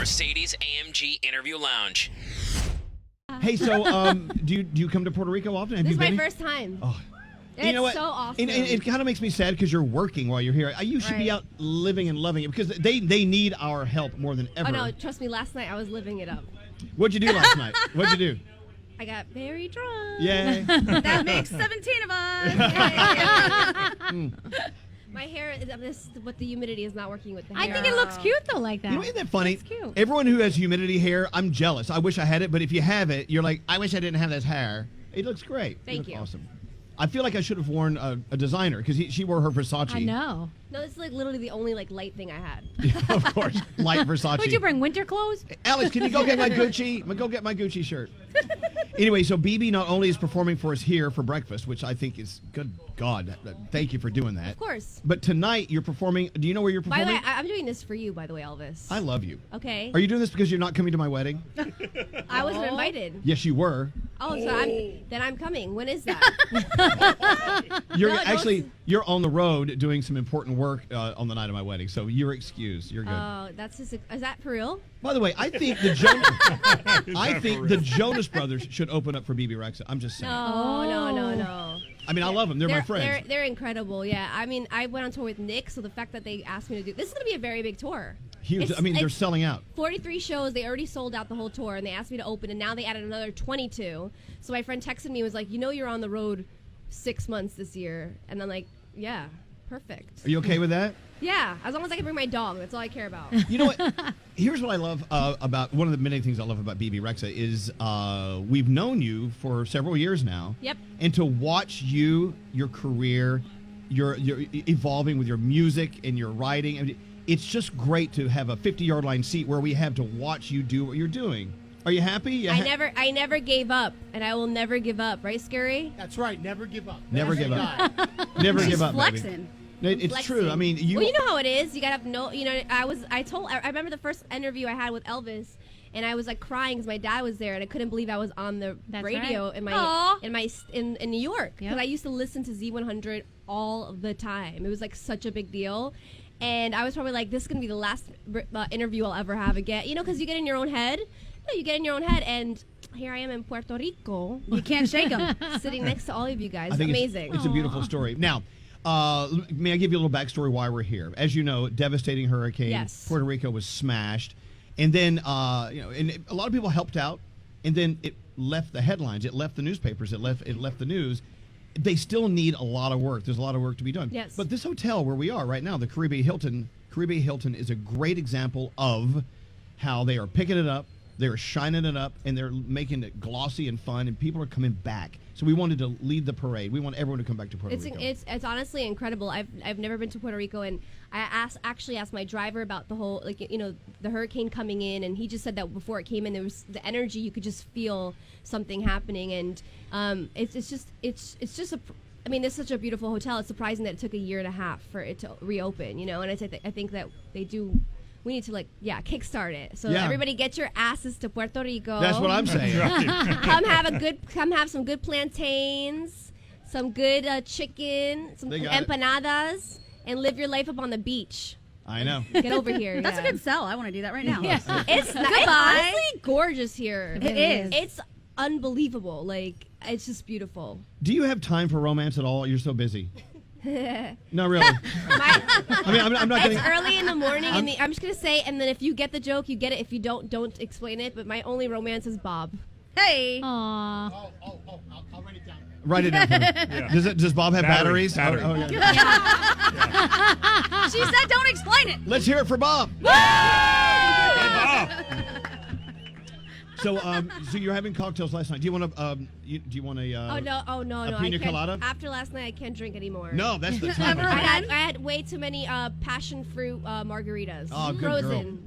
Mercedes-AMG Interview Lounge. Hey, so do you come to Puerto Rico often? This is my first time. Oh. It's you know what? so awesome. And it kind of makes me sad because you're working while you're here. You should be out living and loving it because they need our help more than ever. Oh, no, trust me, last night I was living it up. What'd you do last night? What'd you do? I got very drunk. Yay. That makes 17 of us. My hair, what the humidity is not working with the I hair. think it looks cute, though, like that. You know, isn't that funny? It's cute. Everyone who has humidity hair, I'm jealous. I wish I had it, but if you have it, you're like, I wish I didn't have this hair. It looks great. Thank you. Awesome. I feel like I should have worn a designer because she wore her Versace. I know. No, this is like literally the only light thing I had. Of course, light Versace. Would you bring winter clothes? Alex, can you go get my Gucci? Go get my Gucci shirt. Anyway, so Bebe not only is performing for us here for breakfast, which I think is good. God, thank you for doing that. Of course. But tonight you're performing. Do you know where you're performing? By the way, I'm doing this for you, by the way, Elvis. I love you. Okay. Are you doing this because you're not coming to my wedding? I wasn't invited. Yes, you were. Oh, so I'm coming. When is that? You're on the road doing some important work on the night of my wedding, so you're excused. You're good. Oh, that's just, is that for real? By the way, I think the Jonas Brothers should open up for Bebe Rexha. I'm just saying. No. I mean, I love them. They're my friends. They're incredible. Yeah. I mean, I went on tour with Nick, so the fact that they asked me to do this is going to be a very big tour. Huge. They're selling out. 43 shows. They already sold out the whole tour, and they asked me to open, and now they added another 22. So my friend texted me and was like, you're on the road 6 months this year. And I'm like, yeah, perfect. Are you okay with that? Yeah, as long as I can bring my dog. That's all I care about. You know what? Here's what I love about one of the many things I love about Bebe Rexha is we've known you for several years now. Yep. And to watch your career, you're evolving with your music and your writing. I mean, it's just great to have a 50-yard line seat where we have to watch you do what you're doing. Are you happy? I never gave up, and I will never give up. Right, Scary? That's right. Never give up. Never give up. Never give up, baby. Flexing. It's true. I mean, well, you know how it is. You gotta have no. You know, I remember the first interview I had with Elvis, and I was like crying because my dad was there, and I couldn't believe I was on the radio in New York because I used to listen to Z100 all the time. It was like such a big deal. And I was probably like, this is going to be the last interview I'll ever have again. You know, because you get in your own head. No, you get in your own head, and here I am in Puerto Rico. You can't shake them. Sitting next to all of you guys. I think amazing. It's a beautiful story. Now, may I give you a little backstory why we're here? As you know, devastating hurricane. Yes. Puerto Rico was smashed. And then, and a lot of people helped out, and then it left the headlines. It left the newspapers. It left the news. They still need a lot of work. There's a lot of work to be done. Yes. But this hotel where we are right now, the Caribe Hilton is a great example of how they are picking it up, they're shining it up, and they're making it glossy and fun, and people are coming back. So we wanted to lead the parade. We want everyone to come back to Puerto Rico. It's honestly incredible. I've never been to Puerto Rico, and I actually asked my driver about the whole the hurricane coming in, and he just said that before it came in, there was the energy. You could just feel something happening, and it's just I mean, it's such a beautiful hotel. It's surprising that it took a year and a half for it to reopen. And I think that they do. We need to kickstart it. So everybody, get your asses to Puerto Rico. That's what I'm saying. Come have some good plantains, some good chicken, some empanadas, and live your life up on the beach. I know. Get over here. That's a good sell. I want to do that right now. It's honestly gorgeous here. It is. It's unbelievable. Like, it's just beautiful. Do you have time for romance at all? You're so busy. No, really. I'm not getting. It's early in the morning, I'm just gonna say, and then if you get the joke, you get it. If you don't explain it. But my only romance is Bob. Hey. Aww. I'll write it down. Write it down. Yeah. Does Bob have batteries? Battery. Oh, yeah. She said, "Don't explain it." Let's hear it for Bob. Bob. So you're having cocktails last night. Do you want to? Oh no! A pina colada? After last night, I can't drink anymore. No, that's the time. I had way too many passion fruit margaritas. Oh, good frozen. girl.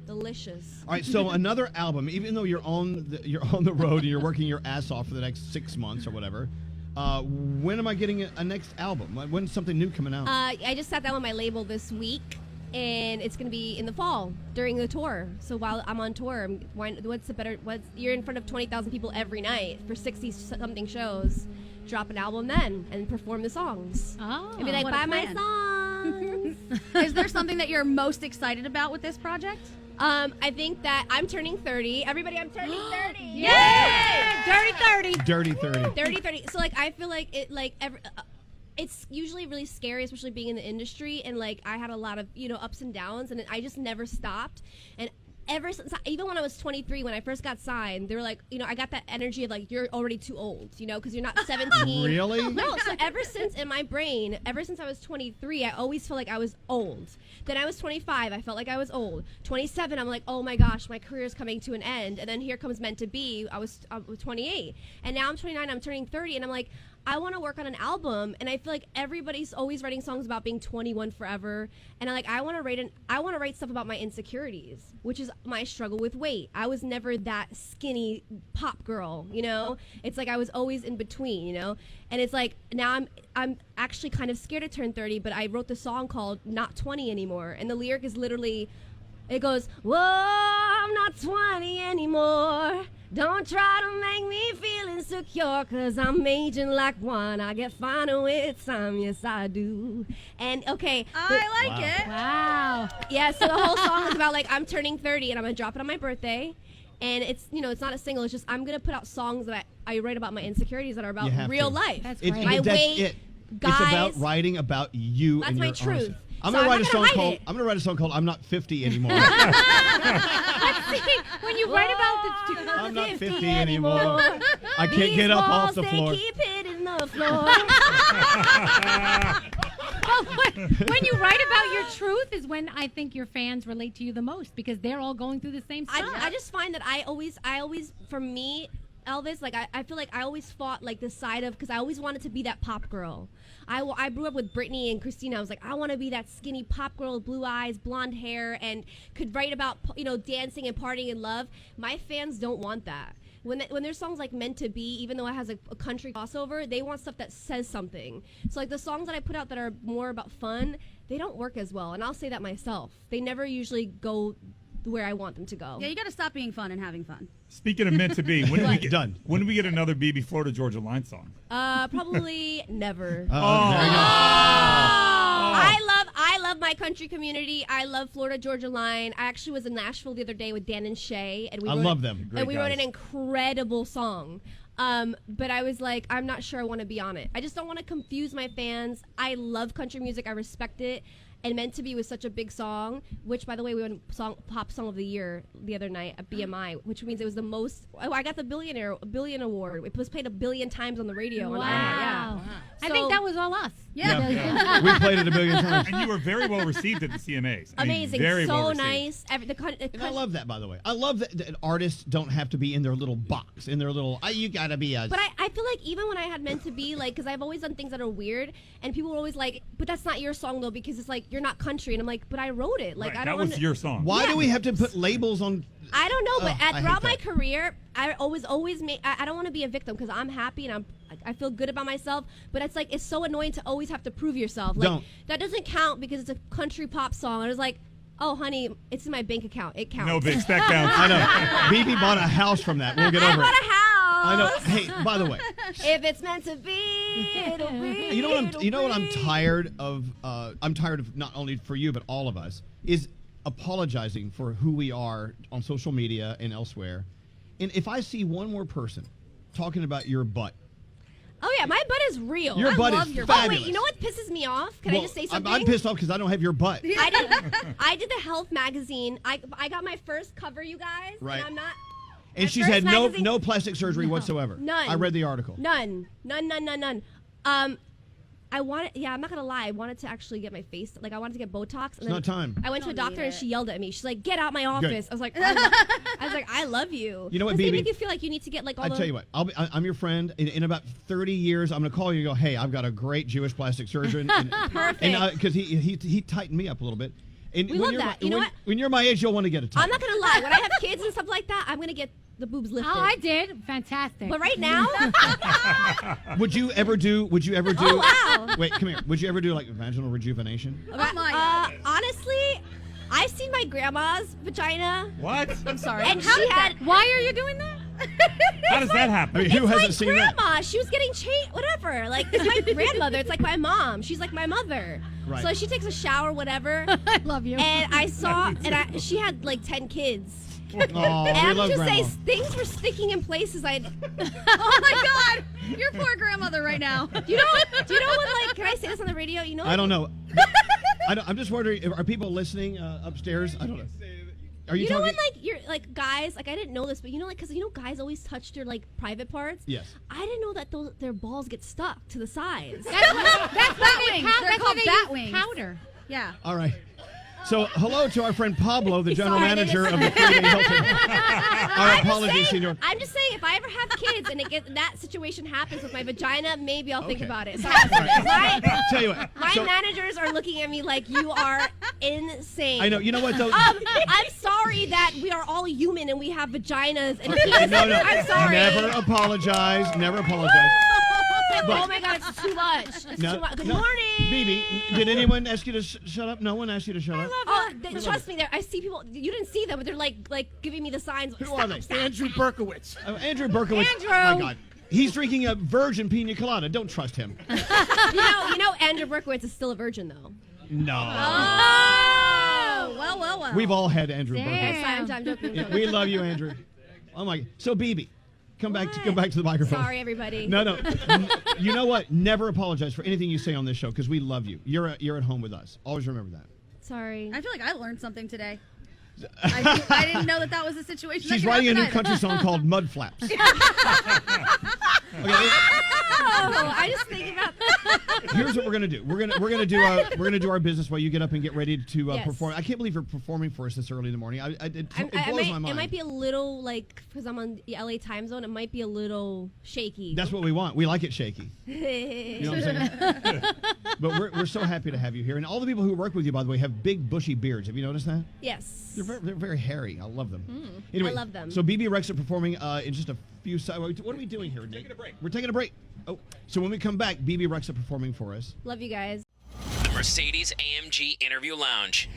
Delicious. All right, so another album. Even though you're on the road and you're working your ass off for the next 6 months or whatever, when am I getting a next album? When's something new coming out? I just sat down with my label this week, and it's going to be in the fall during the tour. So while I'm on tour, you're in front of 20,000 people every night for 60-something shows. Drop an album then and perform the songs. Oh, and be like, buy my songs. Is there something that you're most excited about with this project? I think that I'm turning 30. Everybody, I'm turning 30. Yay! Dirty 30. Dirty 30. 30. So like, I feel like it's usually really scary, especially being in the industry. And like, I had a lot of ups and downs, and I just never stopped. And ever since, even when I was 23, when I first got signed, they were like, I got that energy of like, you're already too old, because you're not 17. Really? No, so ever since in my brain, ever since I was 23, I always felt like I was old. Then I was 25, I felt like I was old. 27, I'm like, oh my gosh, my career is coming to an end. And then here comes Meant to Be, I was 28. And now I'm 29, I'm turning 30, and I'm like, I want to work on an album, and I feel like everybody's always writing songs about being 21 forever, and I want to write stuff about my insecurities, which is my struggle with weight. I was never that skinny pop girl, It's like I was always in between, And it's like now I'm actually kind of scared to turn 30, but I wrote the song called Not 20 Anymore, and the lyric is literally, it goes, whoa, I'm not 20 anymore. Don't try to make me feel insecure, 'cause I'm aging like one. I get finer with time, yes I do. And okay. I like it. Wow. Yeah, so the whole song is about like, I'm turning 30 and I'm gonna drop it on my birthday. And it's, it's not a single, it's just, I'm gonna put out songs that I write about my insecurities that are about real life. That's It's, great. My weight, it. guys. It's about writing about you That's and my your truth. honesty. I'm So gonna I'm write a not song gonna hide called it. I'm gonna write a song called I'm Not 50 Anymore. When you write about the I'm not 50 anymore. I can't get up off the floor. They keep hitting the floor. when you write about your truth is when I think your fans relate to you the most, because they're all going through the same stuff. I just find that I always, for me, Elvis, like I feel like I always fought like the side of, because I always wanted to be that pop girl. I grew up with Britney and Christina. I was like, I want to be that skinny pop girl with blue eyes, blonde hair, and could write about dancing and partying and love. My fans don't want that. When there's songs like Meant to Be, even though it has a country crossover, they want stuff that says something. So like the songs that I put out that are more about fun, they don't work as well. And I'll say that myself. They never usually go where I want them to go. Yeah, you got to stop being fun and having fun. Speaking of Meant to Be, when do we get Done. When do we get another BB Florida Georgia Line song? Probably never. There you go. I love my country community. I love Florida Georgia Line. I actually was in Nashville the other day with Dan and Shay, and we love them. Great and we wrote guys. an incredible song. But I was like, I'm not sure I want to be on it. I just don't want to confuse my fans. I love country music. I respect it. And Meant to Be was such a big song, which, by the way, we won Pop Song of the Year the other night at BMI, which means it was the most. Oh, I got the Billion Award. It was played 1 billion times on the radio. Wow. Yeah. I think So- that was all us. Yeah. We played it 1 billion times. And you were very well received at the CMAs. I mean, Amazing, very so well received. nice. And I love that, by the way. I love that artists don't have to be in their little box, in their little, you gotta be a. But I feel like even when I had Meant to Be, like, because I've always done things that are weird, and people were always like, but that's not your song, though, because it's like, you're not country. And I'm like, but I wrote it. Like, Right, I that don't was your song. Why Yeah. do we have to put labels on? I don't know, but I hate throughout my that. career, I always make. I don't want to be a victim because I'm happy and I feel good about myself. But it's like, it's so annoying to always have to prove yourself. Like, Don't. That doesn't count because it's a country pop song. I was like, oh, honey, it's in my bank account. It counts. No, bitch, that counts. I know. BB bought a house from that. We'll get I over bought it. a house. I know. Hey, by the way, If it's meant to be, it'll be. you know what I'm it'll be. tired of? I'm tired of, not only for you but all of us, is apologizing for who we are on social media and elsewhere. And if I see one more person talking about your butt, Oh yeah, my butt is real. Your I butt love is your fabulous. butt. Oh wait, you know what pisses me off? Can I well, just say I'm something? pissed off because I don't have your butt. I did the health magazine. I got my first cover, you guys. Right. And I'm not. And my she's first had magazine- no plastic surgery whatsoever. None. I read the article. None. I wanted. Yeah, I'm not gonna lie. I wanted to actually get my face. Like, I wanted to get Botox. And It's not time. I went to a Don't doctor need and it. she yelled at me. She's like, "Get out my office." I was like, I love you. You know what, Does it BB? make you feel like you need to get like all I the? tell you what, I'm your friend. In about 30 years, I'm going to call you and go, hey, I've got a great Jewish plastic surgeon. And, Perfect. And because he tightened me up a little bit. And We when love you're that. You know what? When you're my age, you'll want to get a tight. I'm not gonna lie. When I have kids and stuff like that, I'm gonna get the boobs lifted. Oh, I did. Fantastic. But right now, Would you ever do? oh wow. Wait, come here. Would you ever do like vaginal rejuvenation? Oh my God. Honestly, I've seen my grandma's vagina, What? I'm sorry. and How she did had. Why are you doing that? How does that happen? I mean, who It's hasn't like seen that? grandma. She was getting changed, whatever. Like, it's my grandmother. It's like my mom. She's like my mother. Right. So she takes a shower, whatever. I love you. And I saw, she had like 10 kids. Oh, And we I'm love just grandma. saying, things were sticking in places. Oh my God, your poor grandmother right now. Do you know what, like, can I say this on the radio? You know, I don't know. I'm just wondering, are people listening upstairs? I don't know. Are you You know talking? when, like, you're, like, guys, like, I didn't know this, but you know, like, because, you know, guys always touch their, like, private parts? Yes. I didn't know that their balls get stuck to the sides. That's bat wings. They're that's why called they bat use wings. powder. Yeah. All right. So, hello to our friend Pablo, the general Sorry, I manager didn't- of the Caribe Hilton. Our apologies, senor. I'm just saying, if I ever have kids and that situation happens with my vagina, maybe I'll think Okay. about it. Sorry. Tell you what. My so, managers are looking at me like you are insane. I know. You know what, though? I'm sorry that we are all human and we have vaginas and Okay, no. I'm sorry. Never apologize. Never apologize. Oh my God, it's too much. It's too much. Good morning. Bibi, did anyone ask you to shut up? No one asked you to shut up. Trust me, I see people. You didn't see them, but they're like giving me the signs. Who are they? Andrew Berkowitz. Andrew Berkowitz. Andrew! Oh my God. He's drinking a virgin pina colada. Don't trust him. You know, Andrew Berkowitz is still a virgin though. No. Oh, well. We've all had Andrew Damn. Berkowitz. I'm joking. Yeah, we love you, Andrew. Oh my. So, Bibi, come back to the microphone. Sorry, everybody. No. You know what? Never apologize for anything you say on this show because we love you. You're at home with us. Always remember that. Sorry. I feel like I learned something today. I didn't know that was a situation. She's that could writing a new happen country song called Mud Flaps. Okay, Oh, I just think about. here's what we're gonna do. We're gonna do our business while you get up and get ready to Yes. perform. I can't believe you're performing for us this early in the morning. It blows my mind. It might be a little like because I'm on the LA time zone. It might be a little shaky. That's what we want. We like it shaky. You know what I'm saying? But we're so happy to have you here. And all the people who work with you, by the way, have big bushy beards. Have you noticed that? Yes. They're very hairy. I love them. Anyway, I love them. So Bebe Rexha performing in just a few seconds. What are we doing here, Nate? Taking a break. We're taking a break. Oh, so when we come back, Bebe Rexha performing for us. Love you guys. The Mercedes AMG Interview Lounge.